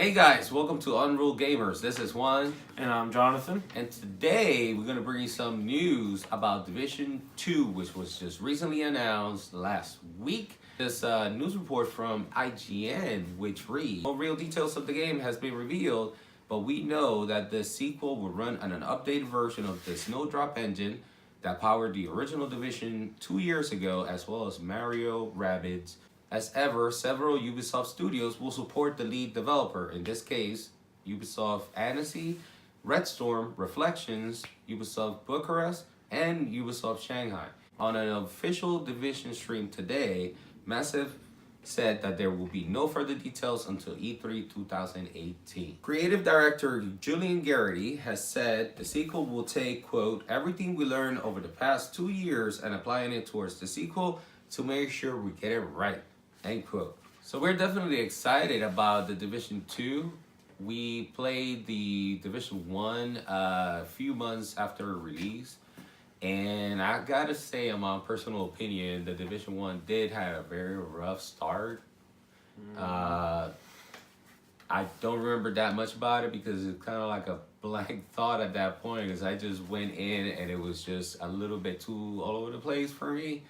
Hey guys, welcome to UnRuled Gamers. This is Juan. And I'm Jonathan. And today we're going to bring you some news about Division 2, which was just recently announced last week. This news report from IGN, which reads, no real details of the game has been revealed, but we know that the sequel will run on an updated version of the Snowdrop engine that powered the original Division 2 years ago, as well as Mario Rabbids. As ever, several Ubisoft studios will support the lead developer, in this case, Ubisoft Annecy, Red Storm, Reflections, Ubisoft Bucharest, and Ubisoft Shanghai. On an official Division stream today, Massive said that there will be no further details until E3 2018. Creative director Julian Garrity has said the sequel will take, quote, everything we learned over the past 2 years and applying it towards the sequel to make sure we get it right. End quote. So we're definitely excited about the Division 2. We played the Division 1 a few months after release. And I gotta say, in my personal opinion, the Division 1 did have a very rough start. I don't remember that much about it because it's kind of like a blank thought at that point because I just went in and it was just a little bit too all over the place for me.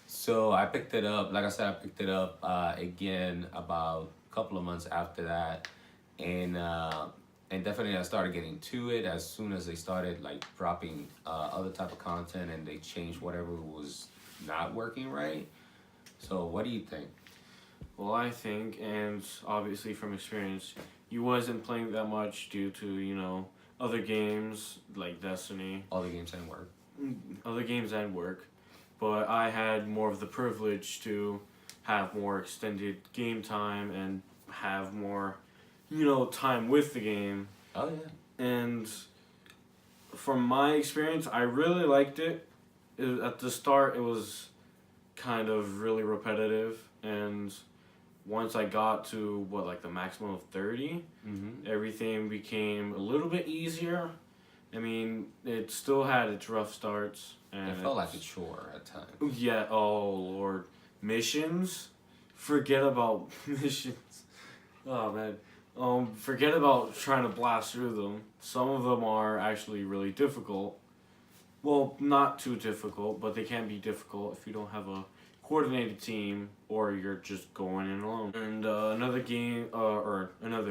So I picked it up, like I said, I picked it up again about a couple of months after that. And definitely I started getting to it as soon as they started like dropping other type of content and they changed whatever was not working right. So what do you think? Well, I think, and obviously from experience, you wasn't playing that much due to, other games like Destiny. Other games and work. Other games and work. But I had more of the privilege to have more extended game time and have more, time with the game. Oh, yeah. And from my experience, I really liked it. At the start, it was kind of really repetitive. And once I got to, the maximum of 30, everything became a little bit easier. I mean, it still had its rough starts. And it felt like a chore at times. Yeah, oh Lord. Missions? Forget about missions. Oh man. Forget about trying to blast through them. Some of them are actually really difficult. Well, not too difficult, but they can be difficult if you don't have a coordinated team or you're just going in alone. And another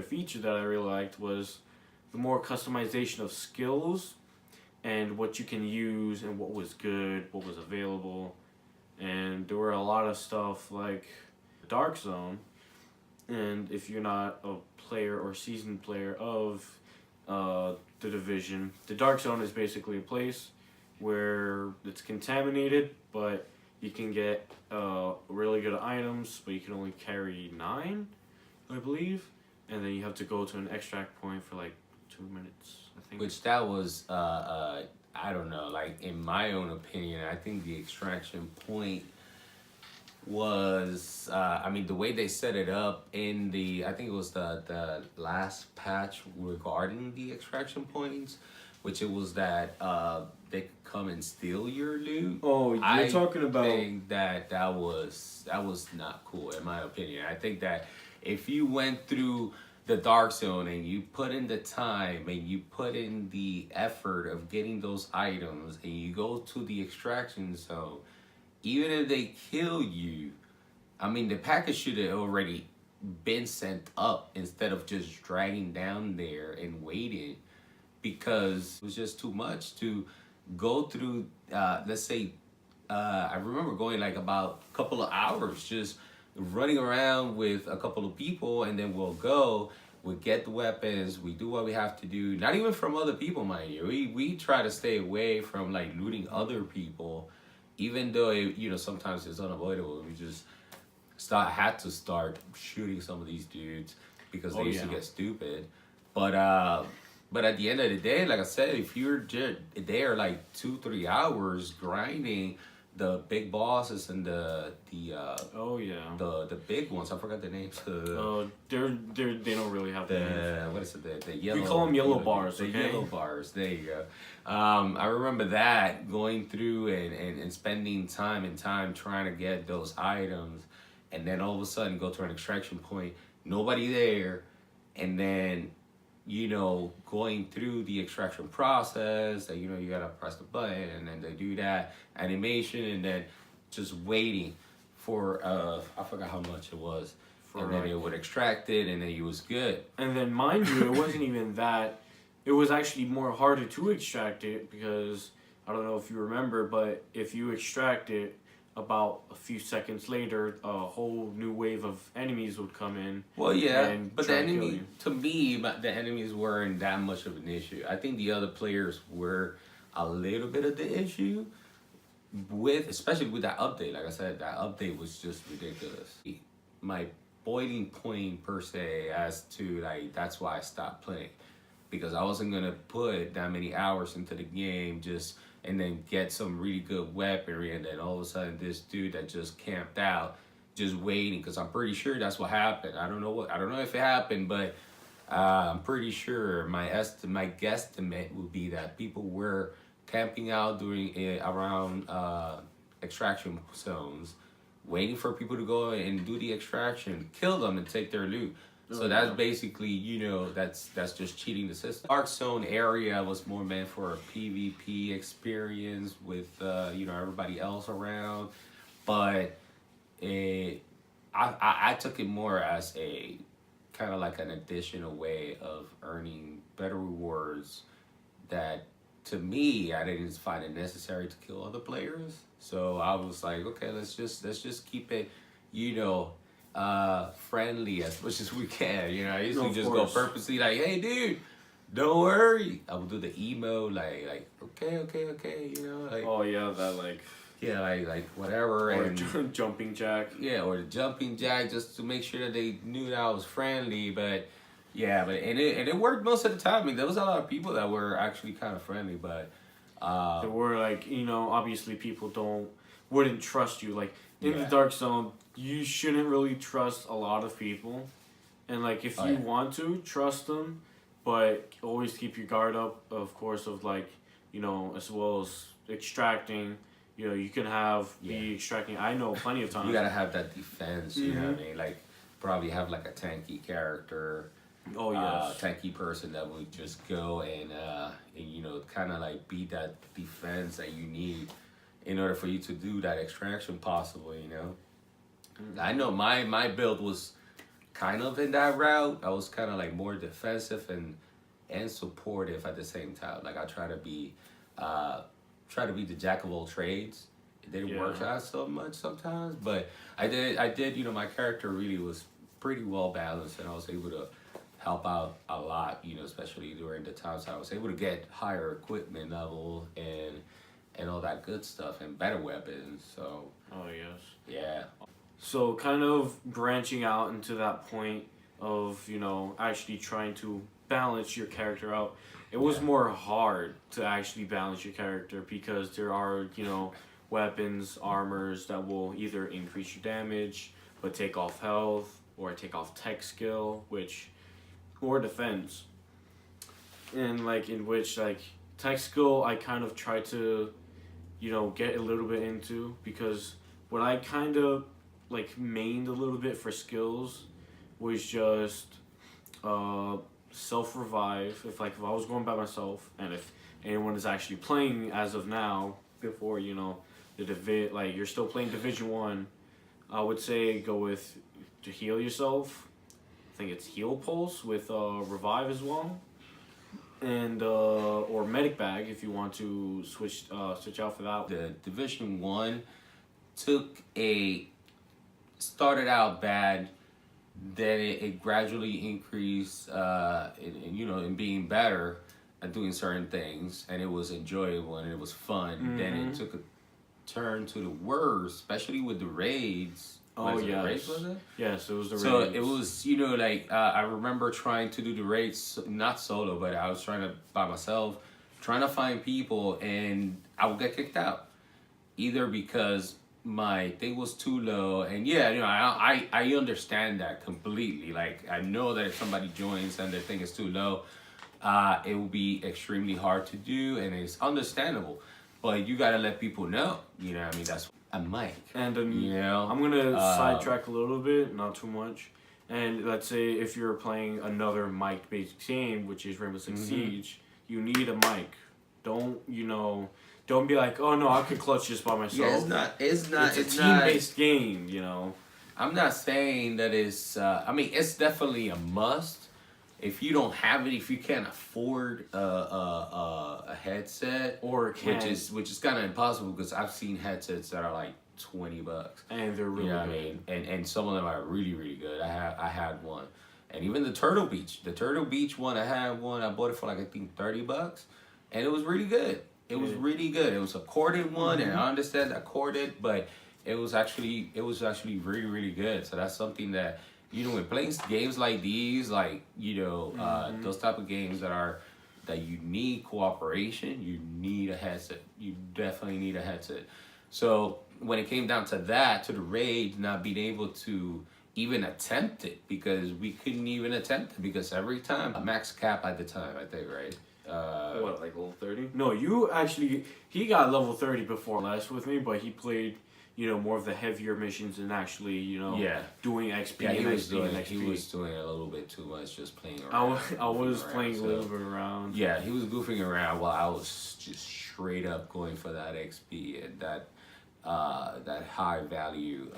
feature that I really liked was the more customization of skills and what you can use and what was good, what was available. And there were a lot of stuff like Dark Zone. And if you're not a player or seasoned player of the Division, the Dark Zone is basically a place where it's contaminated, but you can get really good items, but you can only carry 9, I believe. And then you have to go to an extract point for 2 minutes, I think. Which that was, I don't know, in my own opinion, I think the extraction point was, the way they set it up in I think it was the last patch regarding the extraction points, which it was that they could come and steal your loot. Oh, you're talking about... I think that was not cool, in my opinion. I think that if you went through the Dark Zone and you put in the time and you put in the effort of getting those items and you go to the extraction zone, even if they kill you, the package should have already been sent up instead of just dragging down there and waiting, because it was just too much to go through. Let's say I remember going about a couple of hours just running around with a couple of people, and then we'll get the weapons, we do what we have to do, not even from other people, mind you. We try to stay away from looting other people, even though sometimes it's unavoidable. We just had to start shooting some of these dudes because they used to get stupid. But at the end of the day, like I said, if you're just there 2-3 hours grinding the big bosses and the big ones, I forgot the names. They don't really have names. What is it? The yellow. We call them yellow bars. The yellow bars. There you go. I remember that going through and spending time trying to get those items, and then all of a sudden go to an extraction point, nobody there, and then going through the extraction process, that you gotta press the button, and then they do that animation, and then just waiting for I forgot how much it was, and then it would extract it, and then it was good. And then, mind you, it wasn't even that. It was actually more harder to extract it because I don't know if you remember, but if you extract it, about a few seconds later, a whole new wave of enemies would come in. Well, yeah, and but the try to kill enemy, you. to me, the enemies weren't that much of an issue. I think the other players were a little bit of the issue especially with that update. Like I said, that update was just ridiculous. My boiling point per se as to that's why I stopped playing, because I wasn't gonna put that many hours into the game and then get some really good weaponry, and then all of a sudden this dude that just camped out, just waiting, because I'm pretty sure that's what happened. I don't know if it happened, but I'm pretty sure my guesstimate would be that people were camping out around extraction zones, waiting for people to go and do the extraction, kill them, and take their loot. So that's basically, that's just cheating the system. Dark Zone area was more meant for a PvP experience with, everybody else around. But I took it more as a kind of like an additional way of earning better rewards that, to me, I didn't find it necessary to kill other players. So I was like, okay, let's just keep it, friendly as much as we can. I usually just go purposely like, hey dude, don't worry. I would do the emo like okay, like, oh yeah, that like, yeah, like whatever, or and jumping jack. Yeah, or the jumping jack, just to make sure that they knew that I was friendly. But yeah, and it worked most of the time. I mean, there was a lot of people that were actually kind of friendly, but there were obviously people wouldn't trust you. Like in the Yeah. Dark Zone, you shouldn't really trust a lot of people, and if you want to trust them, but always keep your guard up, of course, of as well as extracting. You can be extracting. I know plenty of times. You gotta have that defense. You know what I mean? Like probably have like a tanky character. Oh yes. Tanky person that would just go and kind of like be that defense that you need in order for you to do that extraction possible. I know my build was kind of in that route. I was kind of like more defensive and supportive at the same time. Like I try to be the jack of all trades. It didn't work out so much sometimes, but I did. My character really was pretty well balanced, and I was able to help out a lot. Especially during the times I was able to get higher equipment level and all that good stuff and better weapons. So. Oh yes. Yeah. So kind of branching out into that point of, actually trying to balance your character out. It was more hard to actually balance your character because there are, weapons, armors that will either increase your damage but take off health, or take off tech skill, or defense. And in which tech skill I kind of try to, get a little bit into, because what I kind of mained a little bit for skills was just self revive. If I was going by myself, and if anyone is actually playing as of now, before you're still playing Division 1, I would say go with to heal yourself. I think it's heal pulse with revive as well, and or medic bag if you want to switch out for that. The Division 1 started out bad, then it gradually increased in being better at doing certain things, and it was enjoyable and it was fun. Then it took a turn to the worst, especially with the raids. Oh yes. The raids, was it? Yes, it was the raids. So it was, I remember trying to do the raids, not solo, but I was trying to by myself, trying to find people, and I would get kicked out, either because my thing was too low, and I understand that completely. Like, I know that if somebody joins and their thing is too low, it will be extremely hard to do, and it's understandable. But you gotta let people know. That's a mic. And I'm gonna sidetrack a little bit, not too much. And let's say if you're playing another mic-based game, which is Rainbow Six Siege, you need a mic. Don't don't be like, oh no, I can clutch just by myself. Yeah, it's It's a team-based game, I'm not saying that it's. I mean, it's definitely a must. If you don't have it, if you can't afford a headset, which is kind of impossible because I've seen headsets that are like $20, and they're really you know good. what I mean, and some of them are really really good. I had one, and even the Turtle Beach one, I had one. I bought it for like I think $30, and it was really good. It was really good. It was a corded one, and I understand that corded, but it was actually really really good. So that's something that when playing games like these, like those type of games that you need cooperation, you need a headset. You definitely need a headset. So when it came down to that, to the raid not being able to even attempt it because we couldn't even attempt it because every time max cap at the time, I think, right? What, like level 30? No, he got level 30 before last with me, but he played, more of the heavier missions and actually, doing XP Yeah, and XP and XP. he was doing a little bit too much, just playing around. I was playing a little bit around. Yeah, he was goofing around while I was just straight up going for that XP and that high value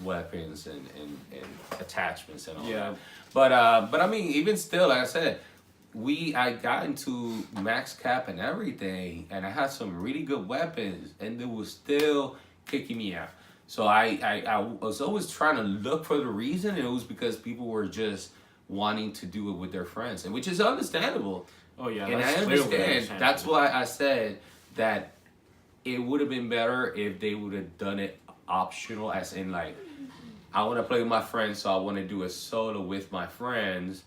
weapons and attachments and all that. But I mean, even still, like I said, I got into max cap and everything, and I had some really good weapons, and it was still kicking me out. So I was always trying to look for the reason, and it was because people were just wanting to do it with their friends, and which is understandable. Oh yeah, and I understand. That's why I said that it would have been better if they would have done it optional, as in like, I want to play with my friends, so I want to do a solo with my friends,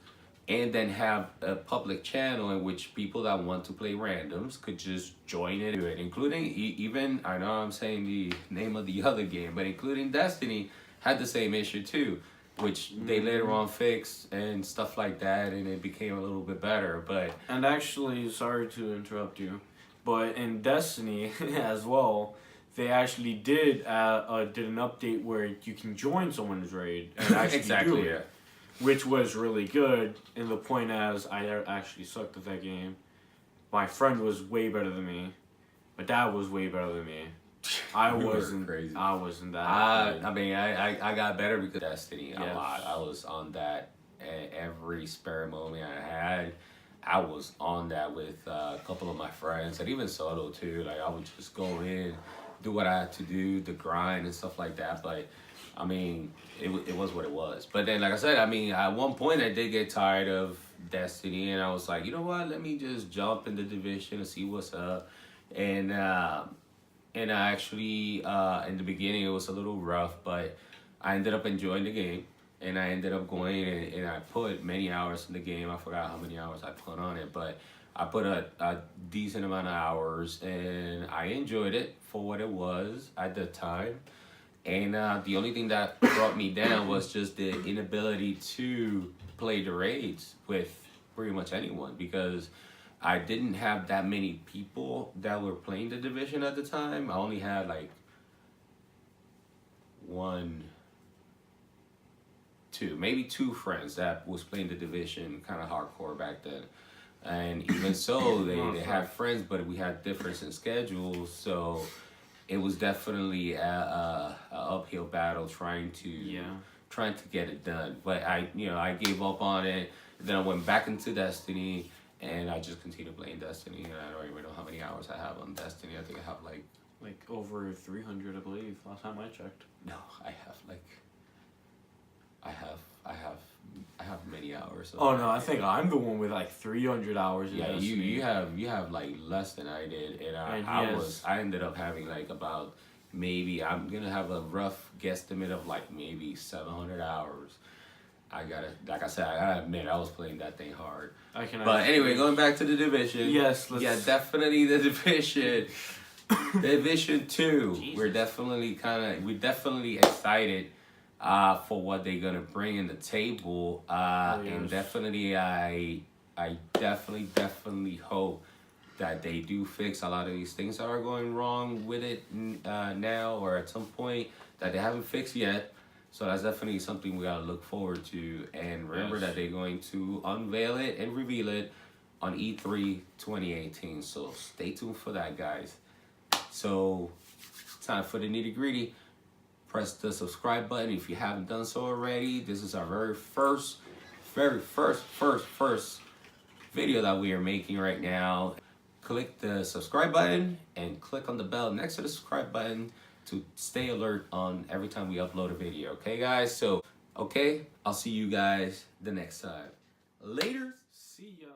and then have a public channel in which people that want to play randoms could just join it, including even, I know I'm saying the name of the other game, but including Destiny had the same issue too, which they later on fixed and stuff like that, and it became a little bit better. And actually, sorry to interrupt you, but in Destiny as well, they actually did an update where you can join someone's raid and actually do it. Which was really good, and the point is, I actually sucked at that game. My friend was way better than me. My dad was way better than me. I wasn't crazy. I wasn't that. I mean, I got better because of Destiny a lot. I was on that every spare moment I had. I was on that with a couple of my friends, and even solo too. Like, I would just go in, do what I had to do, the grind and stuff like that. But I mean, it was what it was. But then, like I said, I mean, at one point I did get tired of Destiny, and I was like, you know what? Let me just jump in the Division and see what's up. And I actually, in the beginning, it was a little rough, but I ended up enjoying the game, and I ended up going and I put many hours in the game. I forgot how many hours I put on it, but I put a decent amount of hours, and I enjoyed it for what it was at the time. And the only thing that brought me down was just the inability to play the raids with pretty much anyone, because I didn't have that many people that were playing the Division at the time. I only had like maybe two friends that was playing the Division kind of hardcore back then. And even so, they had friends, but we had difference in schedules, so it was definitely a uphill battle trying to get it done. But I gave up on it. Then I went back into Destiny, and I just continued playing Destiny. And I don't even know how many hours I have on Destiny. I think I have like over 300, I believe. Last time I checked. No, I have many hours. Oh no, I think I'm the one with like 300 hours. Yeah, you have like less than I did, and I ended up having like about, maybe I'm gonna have a rough guesstimate of like maybe 700 hours. Like I said, I gotta admit, I was playing that thing hard. But anyway, going back to the Division. Yes, definitely the Division. Division 2. Jesus. We're definitely excited for what they're gonna bring in the table. And definitely I definitely hope that they do fix a lot of these things that are going wrong with it now, or at some point that they haven't fixed yet. So that's definitely something we gotta look forward to. And remember Yes. that they're going to unveil it and reveal it on E3 2018. So stay tuned for that, guys. So time for the nitty gritty. Press the subscribe button if you haven't done so already. This is our very first video that we are making right now. Click the subscribe button and click on the bell next to the subscribe button to stay alert on every time we upload a video. Okay, guys? So, okay, I'll see you guys the next time. Later. See ya.